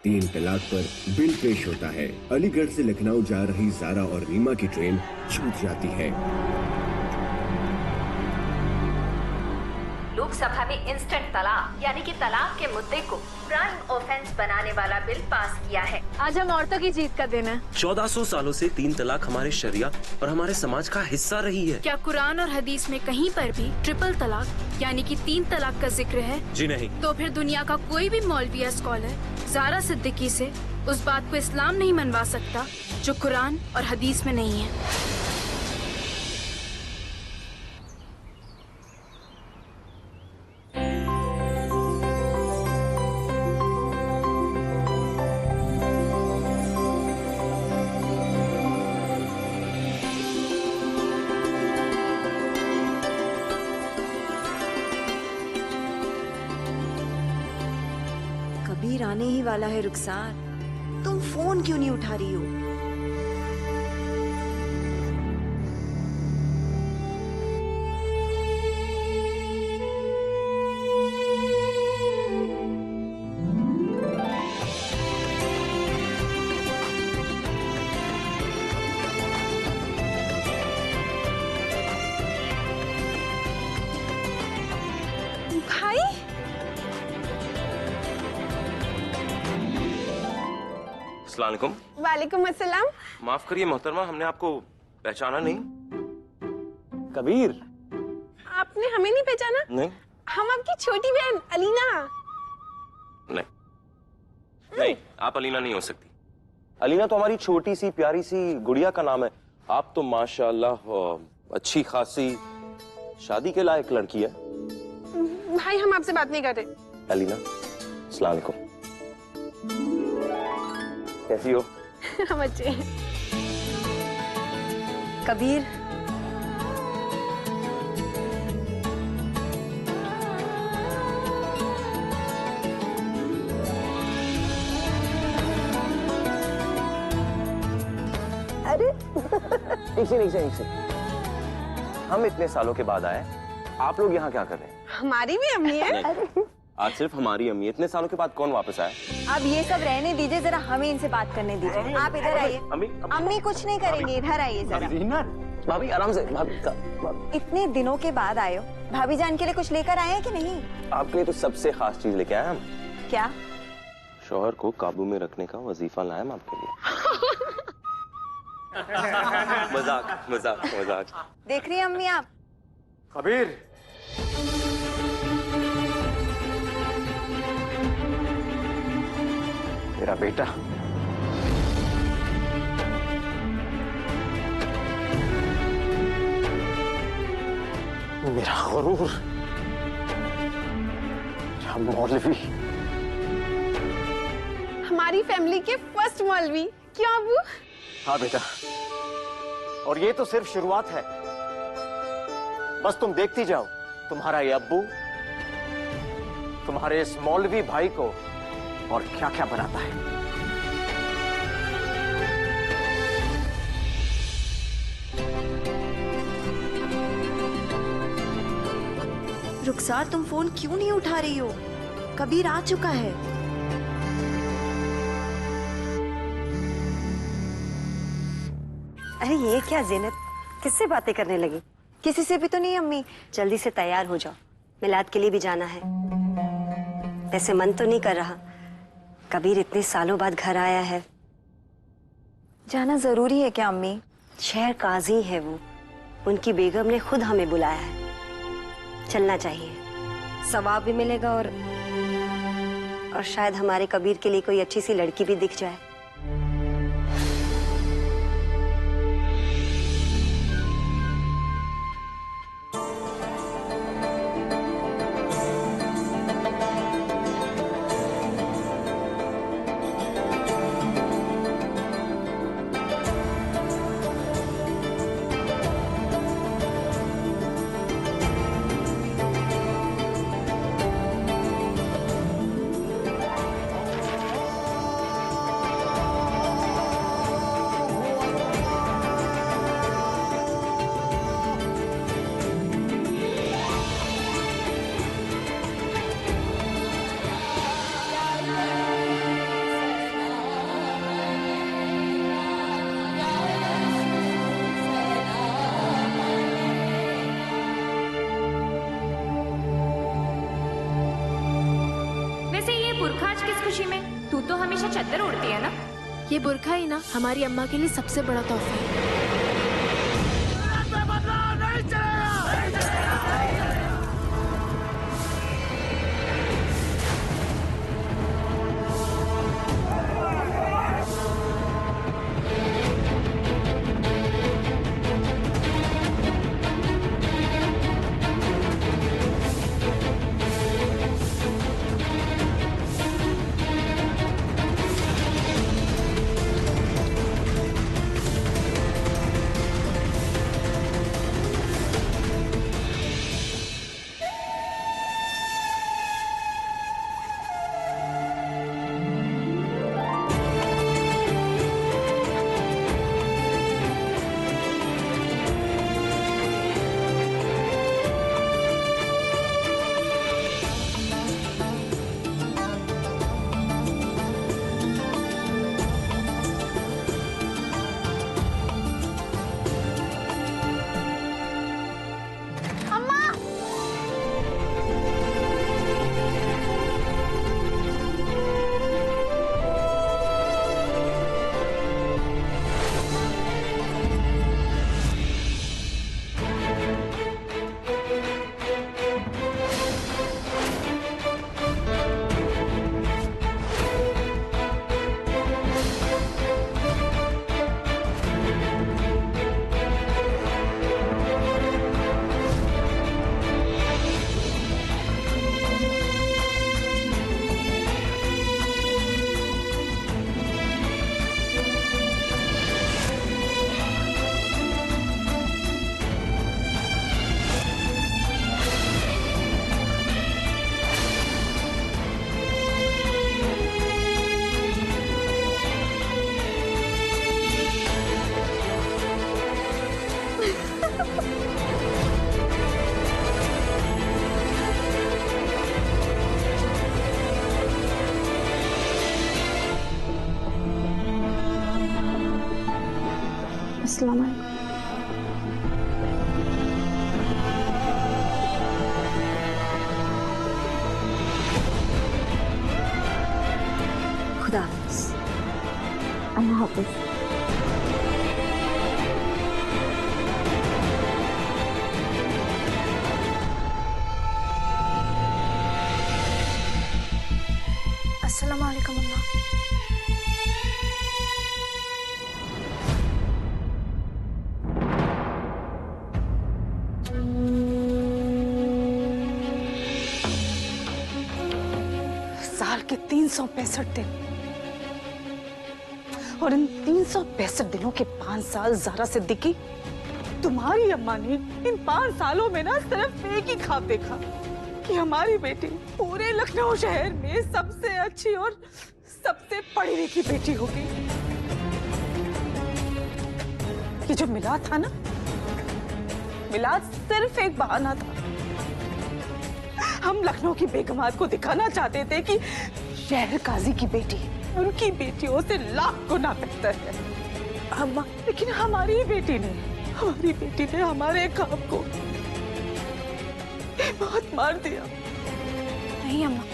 3 तलाक पर बिल पेश होता है। अलीगढ़ से लखनऊ जा रही ज़ारा और रीमा की ट्रेन छूट जाती है। लोकसभा में इंस्टेंट तलाक यानी कि तलाक के मुद्दे को क्राइम ऑफेंस बनाने वाला बिल पास किया है। आज हम औरतों की जीत का दिन है। 1400 सालों से 3 तलाक हमारे शरिया और हमारे समाज का हिस्सा रही है। क्या कुरान और हदीस में कहीं पर भी ट्रिपल तलाक यानी कि 3 तलाक का जिक्र है? जी नहीं। तो फिर दुनिया का कोई भी मौलवी या स्कॉलर ज़ारा सिद्दीकी से उस बात को इस्लाम नहीं मनवा सकता जो कुरान और हदीस में नहीं है। कबीर आने ही वाला है। रुखसार, तुम फोन क्यों नहीं उठा रही हो? भाई, अस्सलाम वालेकुम। वालेकुम अस्सलाम। माफ करिए मोहतरमा, हमने आपको पहचाना नहीं। कबीर। आपने हमें नहीं पहचाना? नहीं हम आपकी छोटी बहन अलीना। नहीं नहीं, आप अलीना नहीं हो सकती। अलीना तो हमारी छोटी सी प्यारी सी गुड़िया का नाम है। आप तो माशाल्लाह अच्छी खासी शादी के लायक लड़की है। भाई, हम आपसे बात नहीं कर रहे। अलीना, अस्सलाम वालेकुम। कैसी हो? हम अच्छे हैं। कबीर, अरे एक से हम इतने सालों के बाद आए, आप लोग यहाँ क्या कर रहे हैं? हमारी भी अम्मी है। आज सिर्फ हमारी अम्मी, इतने सालों के बाद कौन वापस आया? अब ये सब रहने दीजिए, जरा हमें इनसे बात करने दीजिए। आप इधर आइए। अम्मी कुछ नहीं करेंगे, इधर आइए जरा। भाभी आराम से। भाभी इतने दिनों के बाद आए हो, भाभी जान के लिए कुछ लेकर आए हैं कि नहीं? आपके लिए तो सबसे खास चीज लेके आए हम। क्या? शौहर को काबू में रखने का वजीफा लाए हम आपके लिए। मजाक मजाक मजाक। देख रही हैं अम्मी आप? कबीर, मेरा बेटा मेरा गुरूर, मेरा मौलवी, हमारी फैमिली के फर्स्ट मौलवी। क्यों अबू? हाँ बेटा, और ये तो सिर्फ शुरुआत है। बस तुम देखती जाओ तुम्हारा ये अब्बू तुम्हारे इस मौलवी भाई को और क्या क्या बनाता है। रुखसार, तुम फोन क्यों नहीं उठा रही हो? कबीर आ चुका है। अरे ये क्या ज़ीनत, किससे बातें करने लगी? किसी से भी तो नहीं अम्मी। जल्दी से तैयार हो जाओ, मिलाद के लिए भी जाना है। वैसे मन तो नहीं कर रहा, कबीर इतने सालों बाद घर आया है। जाना जरूरी है क्या अम्मी? शहर काजी है वो, उनकी बेगम ने खुद हमें बुलाया है। चलना चाहिए, सवाब भी मिलेगा और शायद हमारे कबीर के लिए कोई अच्छी सी लड़की भी दिख जाए। बुरखा आज किस खुशी में? तू तो हमेशा चद्दर ओढ़ती है ना। ये बुरखा ही ना हमारी अम्मा के लिए सबसे बड़ा तोहफा है। अस्सलाम वालेकुम। खुदा हाफिज। अल्लाह हाफिज। अस्सलाम वालेकुम अम्मा। साल के 365 दिन और इन 365 दिनों के 5 साल ज़ारा सिद्दीकी, तुम्हारी अम्मा ने इन 5 सालों में ना सिर्फ एक ही ख्वाब देखा कि हमारी बेटी पूरे लखनऊ शहर में सबसे अच्छी और सबसे पढ़ी लिखी बेटी होगी। ये जो मिलाद था ना, मिलाद सिर्फ एक बहाना था। हम लखनऊ की बेगमात को दिखाना चाहते थे कि शहर काजी की बेटी उनकी बेटियों से लाख गुना बेहतर है। अम्मा, लेकिन हमारी बेटी ने हमारे ख्वाब को बहुत मार दिया। नहीं अम्मा,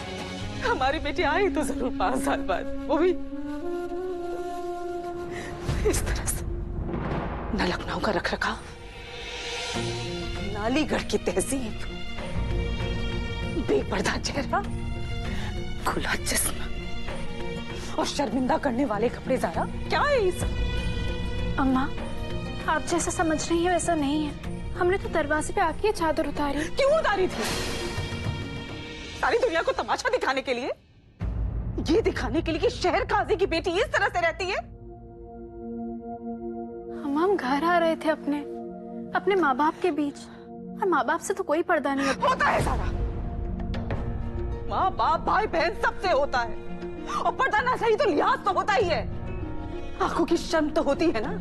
हमारी बेटी आई तो जरूर 5 साल बाद, वो भी इस तरह से। न लखनऊ का रखरखाव, न अलीगढ़ की तहजीब, बेपर्दा चेहरा, खुला जिस्म और शर्मिंदा करने वाले कपड़े। ज़ारा, क्या है ये सब? अम्मा, आप जैसा समझ रही हैं वैसा नहीं है। हमने तो दरवाजे पे आके चादर उतारी। क्यों उतारी थी? सारी दुनिया को तमाशा दिखाने के लिए? ये दिखाने के लिए कि शहर काजी की बेटी इस तरह से रहती है? हम घर आ रहे थे अपने माँ बाप के बीच, और माँ बाप से तो कोई पर्दा नहीं होता है। ज़ारा, माँ बाप भाई बहन सबसे होता है, और पर्दा ना सही तो लिहाज तो होता ही है। आंखों की शर्म तो होती है ना,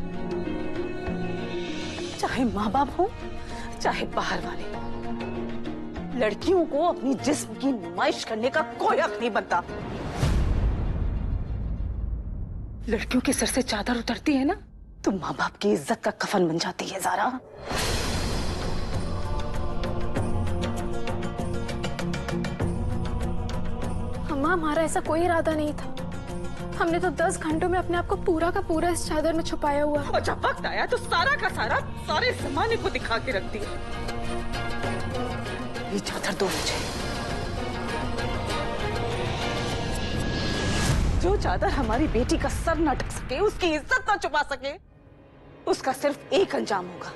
चाहे माँ बाप हो चाहे बाहर वाले। लड़कियों को अपनी जिस्म की नुमाइश करने का कोई हक नहीं बनता। लड़कियों के सर से चादर उतरती है ना तो माँ बाप की इज्जत का कफन बन जाती है। ज़ारा, अम्मा, अम्मा, हमारा ऐसा कोई इरादा नहीं था। हमने तो 10 घंटों में अपने आप को पूरा का पूरा इस चादर में छुपाया हुआ। और जब वक्त आया तो सारा का सारा सारे जमाने को दिखा के रख दिया। ये चादर दो मुझे। जो चादर हमारी बेटी का सर न ढक सके, उसकी इज्जत न छुपा सके, उसका सिर्फ एक अंजाम होगा।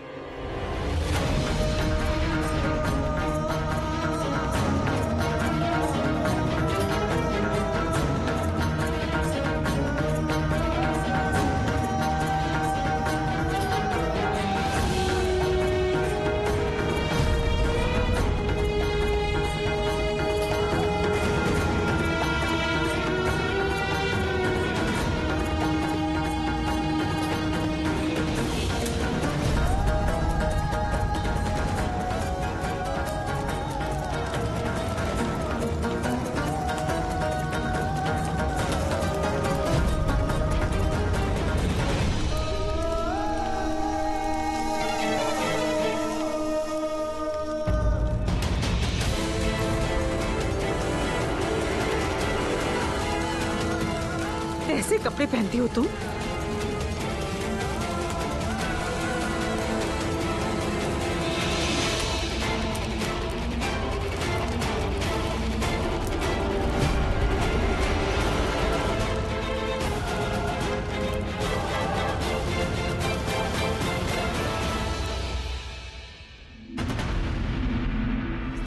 ऐसे कपड़े पहनती हो तुम?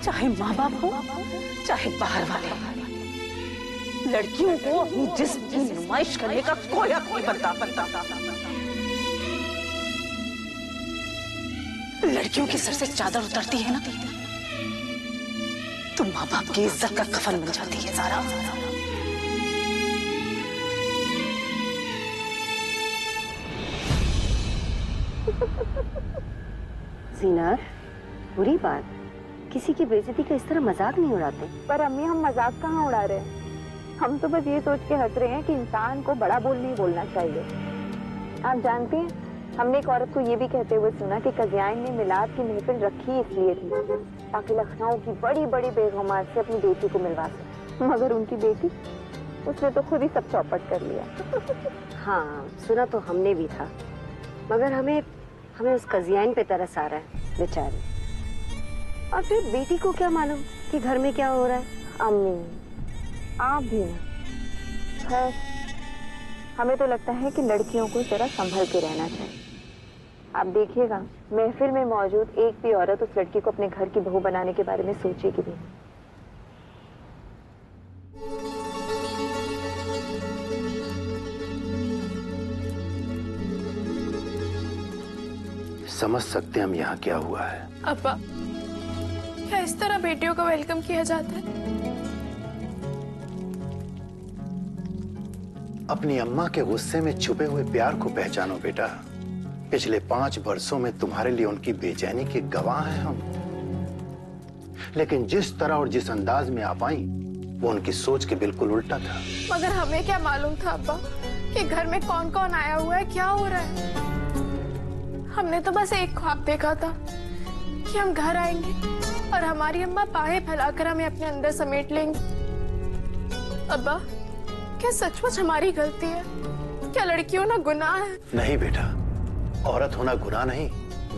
चाहे माँ बाप हो, चाहे बाहर वाले, लड़कियों को अपनी जिस्म की नुमाइश करने का कोई हक नहीं बनता। लड़कियों के सर से चादर उतरती है ना, तो माँ बाप की इज्जत का कफन बन जाती है सारा। जीनत, बुरी बात, किसी की बेइज्जती का इस तरह मजाक नहीं उड़ाते। पर अम्मी, हम मजाक कहाँ उड़ा रहे हैं? हम तो बस ये सोच के हंस रहे हैं कि इंसान को बड़ा बोल नहीं बोलना चाहिए। आप जानती हैं, हमने एक औरत को ये भी कहते हुए सुना कि कज़ियाइन ने मिलाद की महफिल रखी इसलिए थी ताकि लखनऊ की बड़ी बड़ी बेगमात से अपनी बेटी को मिलवा सके, मगर उनकी बेटी, उसने तो खुद ही सब चौपट कर लिया। हाँ, सुना तो हमने भी था, मगर हमें उस कज़ियाइन पे तरस आ रहा है बेचारी। और फिर बेटी को क्या मालूम कि घर में क्या हो रहा है। अम्मी, आप भी ना, खैर हमें तो लगता है कि लड़कियों को जरा संभल के रहना चाहिए। आप देखिएगा, महफिल में मौजूद एक भी औरत उस लड़की को अपने घर की बहू बनाने के बारे में सोचेगी भी नहीं। समझ सकते हैं हम यहाँ क्या हुआ है। अब्बा, क्या इस तरह बेटियों का वेलकम किया जाता है? अपनी अम्मा के गुस्से में छुपे हुए प्यार को पहचानो बेटा। पिछले 5 वर्षों में तुम्हारे लिए उनकी बेचैनी के गवाह हैं हम। लेकिन जिस तरह और जिस अंदाज में आप आई, वो उनकी सोच के बिल्कुल उल्टा था। मगर हमें क्या मालूम था अब्बा कि घर में कौन कौन आया हुआ है, क्या हो रहा है। हमने तो बस एक ख्वाब देखा था कि हम घर आएंगे और हमारी अम्मा बाहें फैलाकर हमें अपने अंदर समेट लेंगी। अब्बा, क्या सचमुच हमारी गलती है? क्या लड़कियों ना गुनाह है? नहीं बेटा, औरत होना गुनाह नहीं,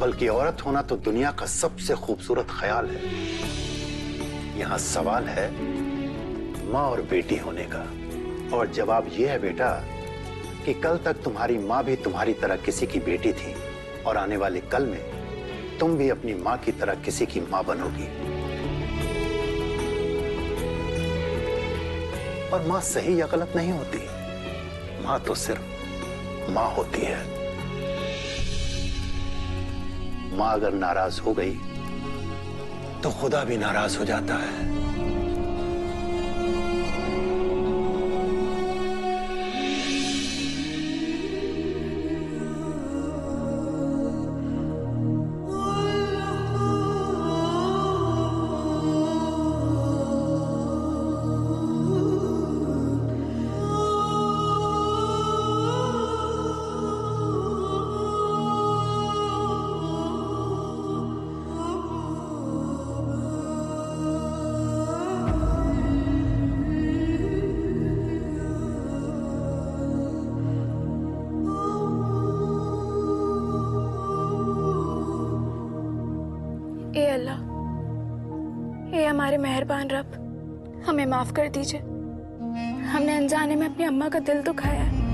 बल्कि औरत होना तो दुनिया का सबसे खूबसूरत ख्याल है। यहाँ सवाल है माँ और बेटी होने का, और जवाब ये है बेटा कि कल तक तुम्हारी माँ भी तुम्हारी तरह किसी की बेटी थी, और आने वाले कल में तुम भी अपनी माँ की तरह किसी की माँ बनोगी। और माँ सही या गलत नहीं होती, माँ तो सिर्फ माँ होती है। माँ अगर नाराज हो गई तो खुदा भी नाराज हो जाता है। ये हमारे मेहरबान रब, हमें माफ कर दीजिए। हमने अनजाने में अपनी अम्मा का दिल दुखाया है।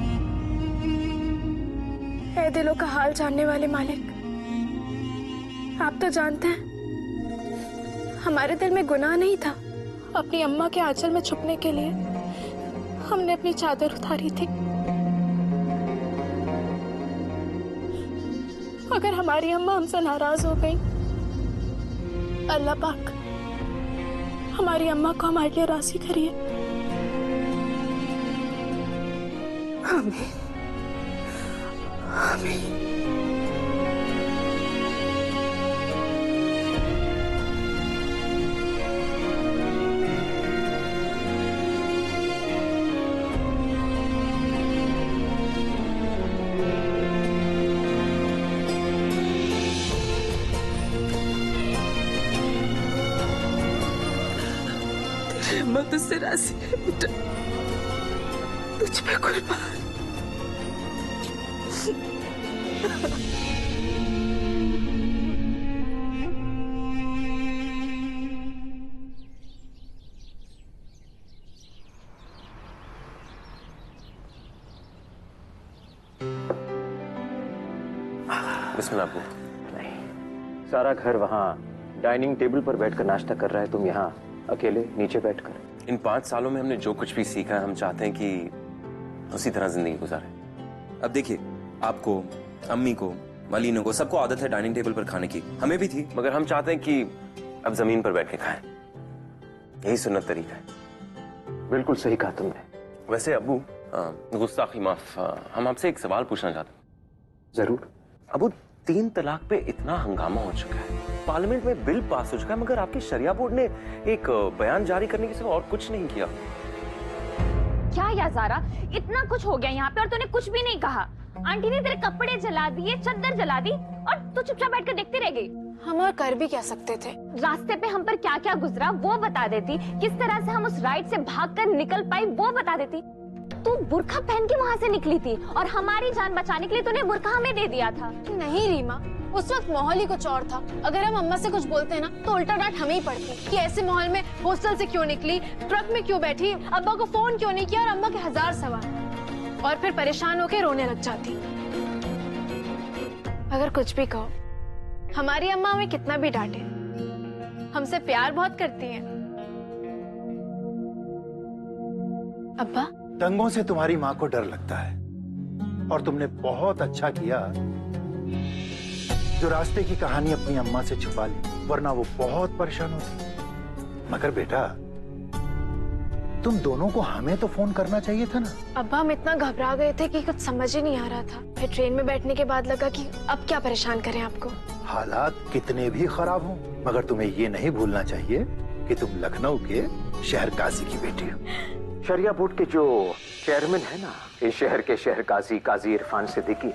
ए दिलों का हाल जानने वाले मालिक, आप तो जानते हैं हमारे दिल में गुनाह नहीं था। अपनी अम्मा के आंचल में छुपने के लिए हमने अपनी चादर उतारी थी। अगर हमारी अम्मा हमसे नाराज हो गई, अल्लाह पाक हमारी अम्मा को हमारे लिए राजी करिए। आमीन आमीन। अम्मा तुझसे राजी है बेटा, तुझ पे कुर्बान। बिस्मिल्लाह अब्बू। नहीं, सारा घर वहाँ डाइनिंग टेबल पर बैठकर नाश्ता कर रहा है, तुम यहाँ अकेले नीचे बैठकर। इन 5 सालों में हमने जो कुछ भी सीखा है, हम चाहते हैं कि उसी तरह जिंदगी गुजारें। अब देखिए, आपको, अम्मी को, मलीनों को, सबको आदत है डाइनिंग टेबल पर खाने की, हमें भी थी, मगर हम चाहते हैं कि अब जमीन पर बैठ के खाएं। यही सुन्नत तरीका है। बिल्कुल सही कहा तुमने। वैसे अब्बू, गुस्ताखी माफ, हम आपसे एक सवाल पूछना चाहते हैं। जरूर। अबू, 3 तलाक पे इतना हंगामा हो चुका है, पार्लियामेंट में बिल पास हो चुका है, मगर आपकी शरिया बोर्ड ने एक बयान जारी करने के सिवा और कुछ नहीं किया। क्या याज़ारा, इतना कुछ हो गया यहाँ पे और तूने कुछ भी नहीं कहा। आंटी ने तेरे कपड़े जला दिए, चद्दर जला दी और तू चुपचाप बैठकर देखती रह गई। हम और कर भी क्या सकते थे? रास्ते पे हम पर क्या क्या गुजरा वो बता देती, किस तरह से हम उस राइड से भागकर निकल पाई वो बता देती। तू बुर्का पहन के वहाँ से निकली थी और हमारी जान बचाने के लिए तूने बुर्का हमें दे दिया था। नहीं रीमा, उस वक्त माहौल ही कुछ और था। अगर हम अम्मा से कुछ बोलते ना तो उल्टा डांट हमें ही पड़ती कि ऐसे माहौल में हॉस्टल से क्यों निकली, ट्रक में क्यों बैठी, अब्बा को फोन क्यों नहीं किया, और अम्मा के 1000 सवाल। और फिर परेशान होकर रोने लग जाती। अगर कुछ भी कहो, हमारी अम्मा हमें कितना भी डांटे, हमसे प्यार बहुत करती हैं। अब्बा, दंगों से तुम्हारी माँ को डर लगता है और तुमने बहुत अच्छा किया जो रास्ते की कहानी अपनी अम्मा से छुपा ली, वरना वो बहुत परेशान होती। मगर बेटा, तुम दोनों को हमें तो फोन करना चाहिए था ना। अब्बा, हम इतना घबरा गए थे कि कुछ समझ ही नहीं आ रहा था। फिर ट्रेन में बैठने के बाद लगा कि अब क्या परेशान करें आपको। हालात कितने भी खराब हों, मगर तुम्हें ये नहीं भूलना चाहिए कि तुम लखनऊ के शहर काजी की बेटी हो। शरिया बोर्ड के जो चेयरमैन है ना, इस शहर के शहर काजी, काजी इरफान सिद्दीकी,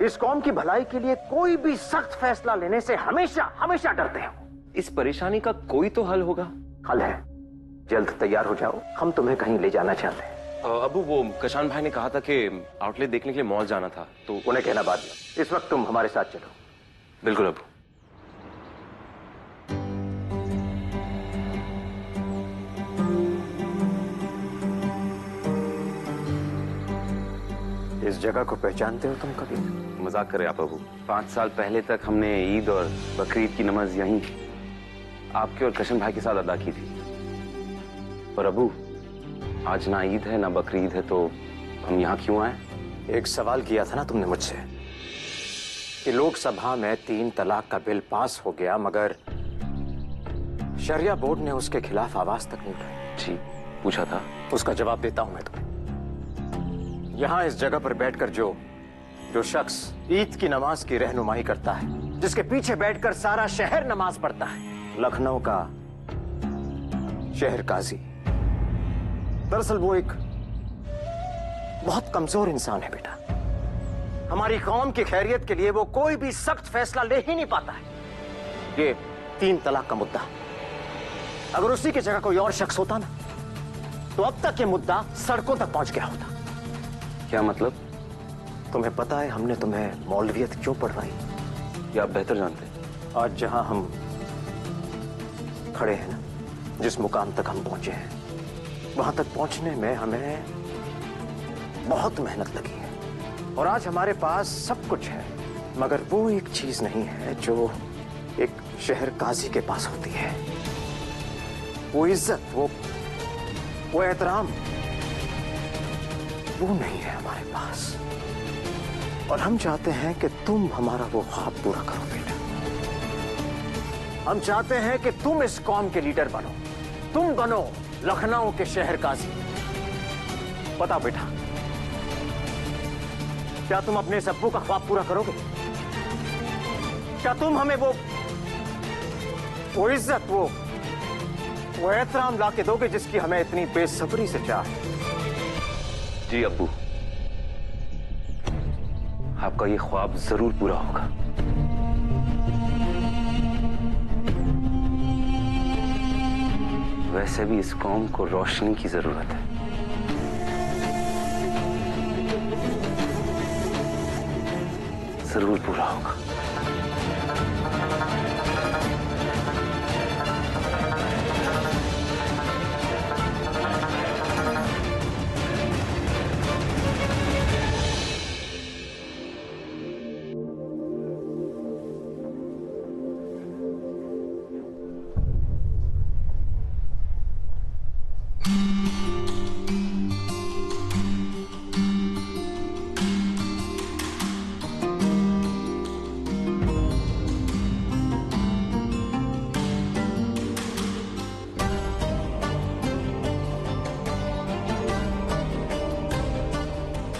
इस कौम की भलाई के लिए कोई भी सख्त फैसला लेने से हमेशा हमेशा डरते हैं। इस परेशानी का कोई तो हल होगा। हल है, जल्द तैयार हो जाओ, हम तुम्हें कहीं ले जाना चाहते हैं। अबू, वो कशान भाई ने कहा था कि आउटलेट देखने के लिए मॉल जाना था, तो उन्हें कहना बाद में। इस वक्त तुम हमारे साथ चलो। बिल्कुल अबू। इस जगह को पहचानते हो तुम कभी? मजाक करे आप अबू। 5 साल पहले तक हमने ईद और बकरीद की नमाज यहीं आपके और कशन भाई के साथ अदा की थी। पर अबू, आज ना ईद है ना बकरीद है, तो हम यहाँ क्यों आए? एक सवाल किया था ना तुमने मुझसे कि लोकसभा में 3 तलाक का बिल पास हो गया, मगर शरिया बोर्ड ने उसके खिलाफ आवाज तक नहीं उठाई। जी, पूछा था। उसका जवाब देता हूं मैं तुम्हें। यहाँ इस जगह पर बैठकर जो शख्स ईद की नमाज की रहनुमाई करता है, जिसके पीछे बैठकर सारा शहर नमाज पढ़ता है, लखनऊ का शहर काजी, दरअसल वो एक बहुत कमजोर इंसान है बेटा। हमारी कौम की खैरियत के लिए वो कोई भी सख्त फैसला ले ही नहीं पाता है। ये 3 तलाक का मुद्दा, अगर उसी की जगह कोई और शख्स होता ना, तो अब तक ये मुद्दा सड़कों तक पहुंच गया होता। क्या मतलब? तुम्हें पता है हमने तुम्हें मौलवियत क्यों पढ़वाई? ये आप बेहतर जानते हैं। आज जहां हम खड़े हैं ना, जिस मुकाम तक हम पहुंचे हैं, वहां तक पहुंचने में हमें बहुत मेहनत लगी है और आज हमारे पास सब कुछ है, मगर वो एक चीज नहीं है जो एक शहर काजी के पास होती है। वो इज्जत, वो एहतराम, वो नहीं है हमारे पास। और हम चाहते हैं कि तुम हमारा वो ख्वाब पूरा करो बेटा। हम चाहते हैं कि तुम इस कौम के लीडर बनो, तुम बनो लखनऊ के शहर काजी। बताओ बेटा, क्या तुम अपने सब्बू का ख्वाब पूरा करोगे? क्या तुम हमें वो इज्जत, वो एहतराम ला के दोगे जिसकी हमें इतनी बेसब्री से चाह है? जी अब्बू, आपका ये ख्वाब जरूर पूरा होगा। वैसे भी इस कौम को रोशनी की जरूरत है। जरूर पूरा होगा।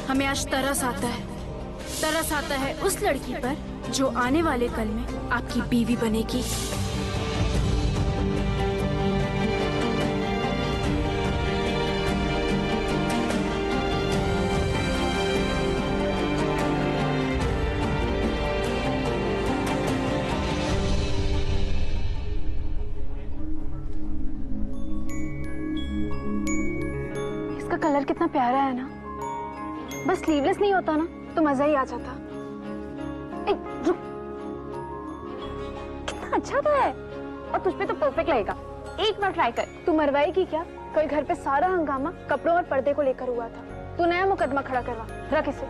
हमें आज तरस आता है उस लड़की पर जो आने वाले कल में आपकी बीवी बनेगी। इसका कलर कितना प्यारा है ना, बस स्लीवलेस नहीं होता ना तो मजा ही आ जाता। रुक, कितना अच्छा तो है और तुझ पे तो परफेक्ट लगेगा। एक बार ट्राई कर। तू मरवाएगी क्या? कल घर पे सारा हंगामा कपड़ों और पर्दे को लेकर हुआ था। तू नया मुकदमा खड़ा करवा, रख इसे।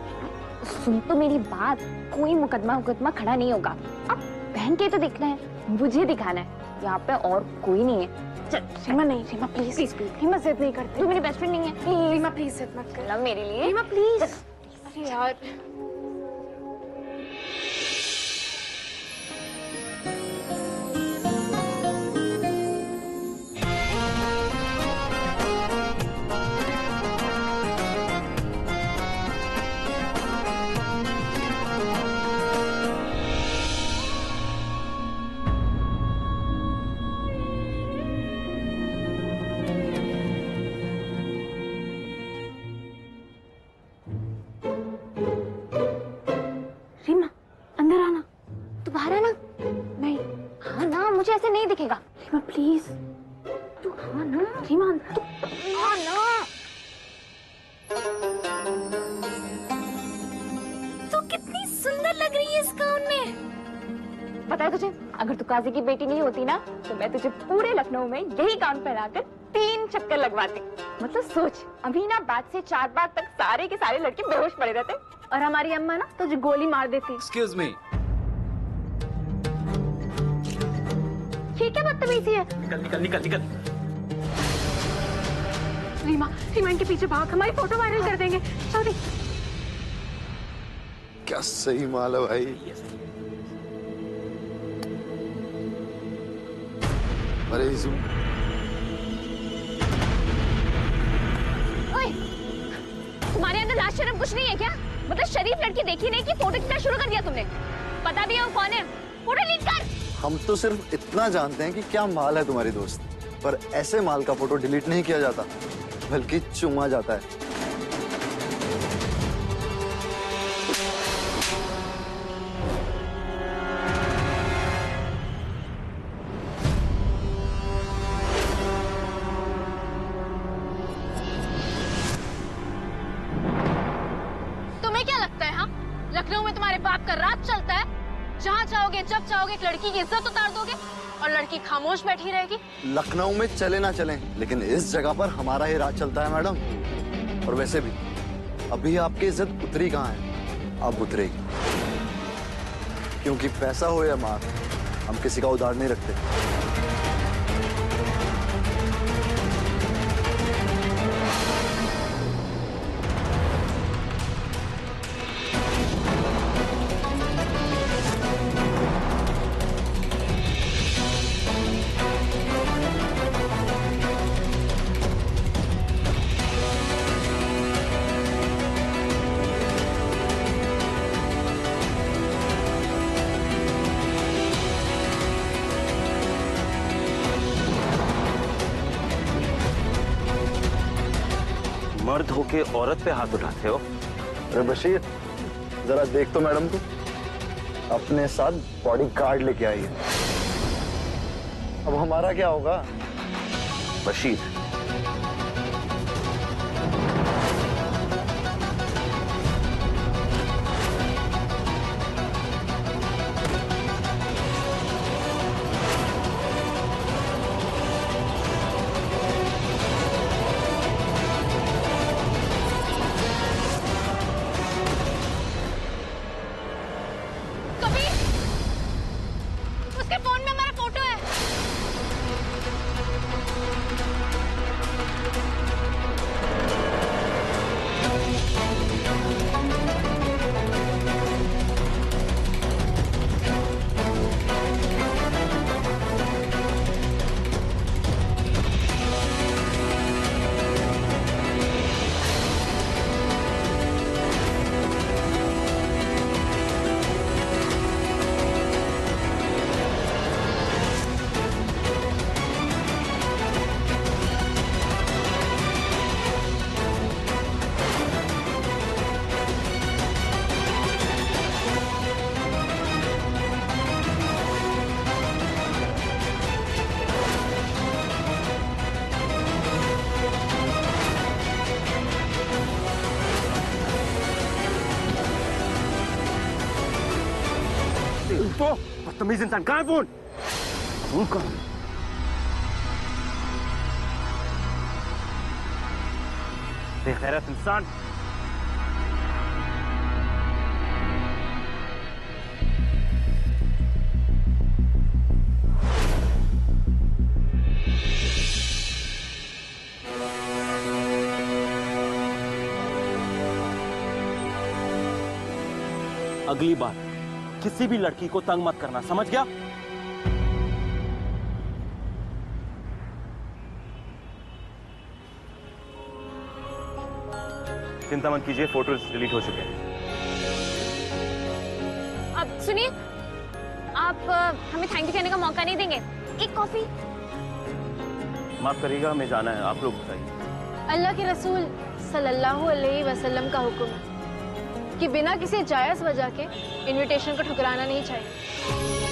सुन तो मेरी बात, कोई मुकदमा खड़ा नहीं होगा। अब पहन के तो दिखना है, मुझे दिखाना है, यहाँ पे और कोई नहीं है। चल रीमा, नहीं Reema please please please. Reema जिद नहीं करती, तू मेरी बेस्ट फ्रेंड नहीं है। प्लीज रीमा प्लीज जिद मत कर। लव मेरे लिए रीमा प्लीज। अरे यार ऐसे नहीं दिखेगा। रीमा प्लीज। तू हाँ ना रीमा, तू हाँ ना। तू कितनी सुंदर लग रही है इस गाउन में। पता है तुझे, अगर तू काजी की बेटी नहीं होती ना तो मैं तुझे पूरे लखनऊ में यही गाउन पहनाकर 3 चक्कर लगवाती। मतलब सोच, अमीनाबाद से चारबाग तक सारे के सारे लड़के बेहोश पड़े रहते और हमारी अम्मा ना तुझे गोली मार देती। Excuse me. ये क्या बदतमीजी है? निकल निकल निकल निकल। रीमा, रीमा इनके पीछे भाग, हमारी फोटो वायरल कर देंगे। जल्दी। क्या सही माल है भाई। अरे ओए, तुम्हारे अंदर लाज शर्म कुछ नहीं है क्या? मतलब शरीफ लड़की देखी नहीं कि फोटो खींचना शुरू कर दिया तुमने। पता भी है वो कौन है? फोटो डिलीट कर। हम तो सिर्फ इतना जानते हैं कि क्या माल है तुम्हारी दोस्त, पर ऐसे माल का फोटो डिलीट नहीं किया जाता, बल्कि चुमा जाता है। तुम्हें क्या लगता है, हाँ? लखनऊ में तुम्हारे बाप का राज चलता है? जहाँ चाहोगे जब चाहोगे एक लड़की की इज्जत उतार दोगे? और लड़की खामोश बैठी रहेगी? लखनऊ में चले ना चलें, लेकिन इस जगह पर हमारा ही राज चलता है मैडम। और वैसे भी अभी आपकी इज्जत उतरी कहाँ है, अब उतरेगी। क्योंकि पैसा हो या मार, हम किसी का उधार नहीं रखते। मर्द होके औरत पे हाथ उठाते हो? अरे बशीर, जरा देख तो मैडम को, अपने साथ बॉडी गार्ड लेके आई है। अब हमारा क्या होगा? बशीर, उसके फोन में हमारा फोटो है। तो बदतमीज इंसान, कहाँ है फोन? फोन कहाँ? बेगैरत इंसान। अगली बार किसी भी लड़की को तंग मत करना, समझ गया? चिंता मत कीजिए, फोटोज डिलीट हो चुके हैं। अब सुनिए, आप हमें थैंक यू कहने का मौका नहीं देंगे? एक कॉफी। माफ करिएगा, हमें जाना है, आप लोग बताइए। अल्लाह के रसूल सल्लल्लाहु अलैहि वसल्लम का हुक्म है कि बिना किसी जायज वजह के इनविटेशन को ठुकराना नहीं चाहिए।